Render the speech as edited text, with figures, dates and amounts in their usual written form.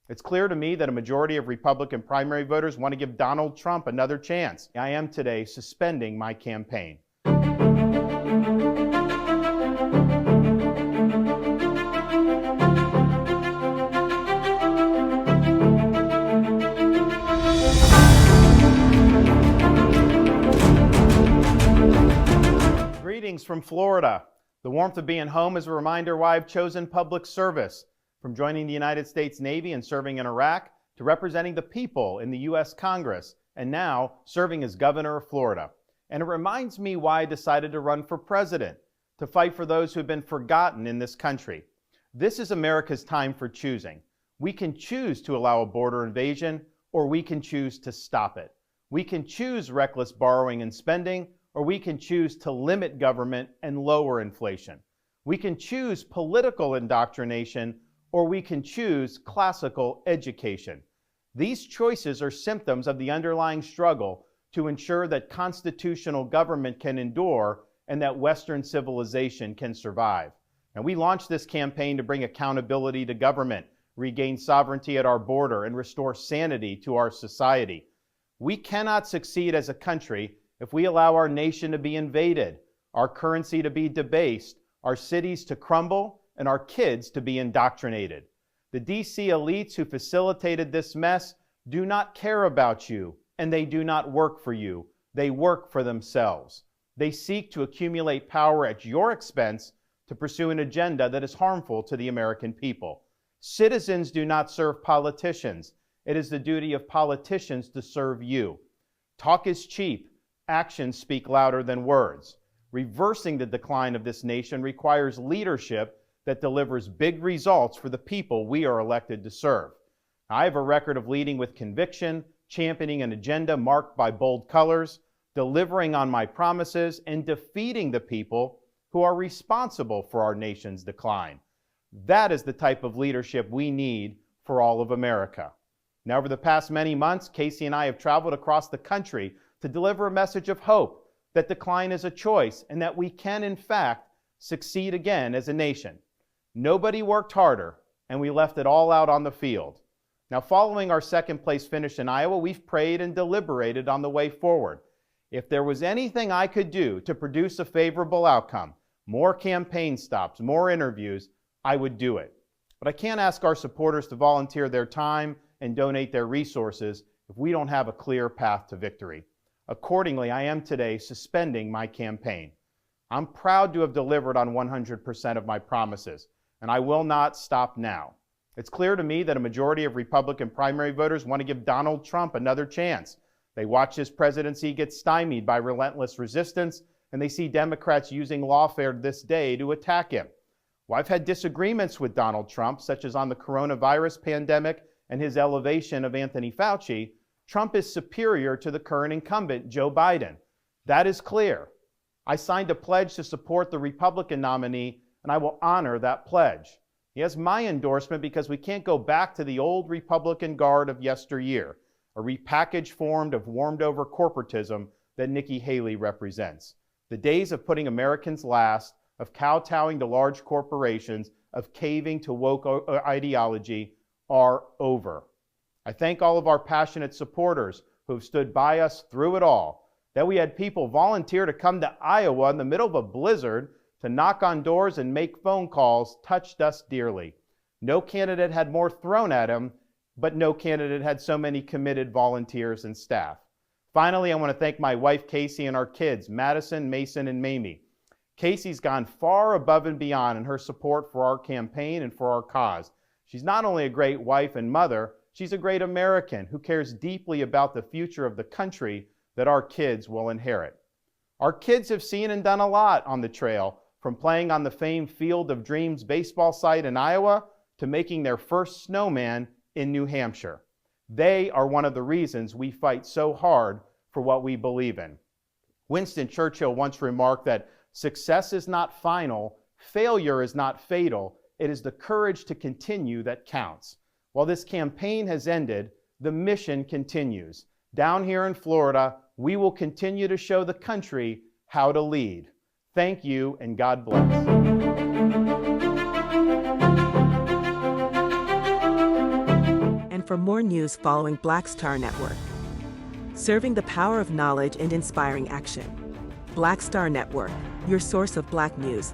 It's clear to me that a majority of Republican primary voters want to give Donald Trump another chance. I am today suspending my campaign. Greetings from Florida. The warmth of being home is a reminder why I've chosen public service. From joining the United States Navy and serving in Iraq, to representing the people in the U.S. Congress, and now serving as governor of Florida. And it reminds me why I decided to run for president, to fight for those who have been forgotten in this country. This is America's time for choosing. We can choose to allow a border invasion, or we can choose to stop it. We can choose reckless borrowing and spending, or we can choose to limit government and lower inflation. We can choose political indoctrination, or we can choose classical education. These choices are symptoms of the underlying struggle to ensure that constitutional government can endure and that Western civilization can survive. And we launched this campaign to bring accountability to government, regain sovereignty at our border, and restore sanity to our society. We cannot succeed as a country if we allow our nation to be invaded, our currency to be debased, our cities to crumble, and our kids to be indoctrinated. The DC elites who facilitated this mess do not care about you, and they do not work for you. They work for themselves. They seek to accumulate power at your expense to pursue an agenda that is harmful to the American people. Citizens do not serve politicians. It is the duty of politicians to serve you. Talk is cheap. Actions speak louder than words. Reversing the decline of this nation requires leadership that delivers big results for the people we are elected to serve. I have a record of leading with conviction, championing an agenda marked by bold colors, delivering on my promises, and defeating the people who are responsible for our nation's decline. That is the type of leadership we need for all of America. Now, over the past many months, Casey and I have traveled across the country to deliver a message of hope, that decline is a choice, and that we can, in fact, succeed again as a nation. Nobody worked harder, and we left it all out on the field. Now, following our second place finish in Iowa, we've prayed and deliberated on the way forward. If there was anything I could do to produce a favorable outcome, more campaign stops, more interviews, I would do it. But I can't ask our supporters to volunteer their time and donate their resources if we don't have a clear path to victory. Accordingly, I am today suspending my campaign. I'm proud to have delivered on 100% of my promises, and I will not stop now. It's clear to me that a majority of Republican primary voters want to give Donald Trump another chance. They watch his presidency get stymied by relentless resistance, and they see Democrats using lawfare this day to attack him. Well, I've had disagreements with Donald Trump, such as on the coronavirus pandemic and his elevation of Anthony Fauci. Trump is superior to the current incumbent, Joe Biden. That is clear. I signed a pledge to support the Republican nominee, and I will honor that pledge. He has my endorsement because we can't go back to the old Republican guard of yesteryear, a repackaged form of warmed-over corporatism that Nikki Haley represents. The days of putting Americans last, of kowtowing to large corporations, of caving to woke ideology are over. I thank all of our passionate supporters who have stood by us through it all. That we had people volunteer to come to Iowa in the middle of a blizzard to knock on doors and make phone calls touched us dearly. No candidate had more thrown at him, but no candidate had so many committed volunteers and staff. Finally, I want to thank my wife, Casey, and our kids, Madison, Mason, and Mamie. Casey's gone far above and beyond in her support for our campaign and for our cause. She's not only a great wife and mother, she's a great American who cares deeply about the future of the country that our kids will inherit. Our kids have seen and done a lot on the trail, from playing on the famed Field of Dreams baseball site in Iowa to making their first snowman in New Hampshire. They are one of the reasons we fight so hard for what we believe in. Winston Churchill once remarked that success is not final, failure is not fatal, it is the courage to continue that counts. While this campaign has ended, the mission continues. Down here in Florida, we will continue to show the country how to lead. Thank you, and God bless. for more news following Black Star Network. Serving the power of knowledge and inspiring action. Black Star Network, your source of Black news.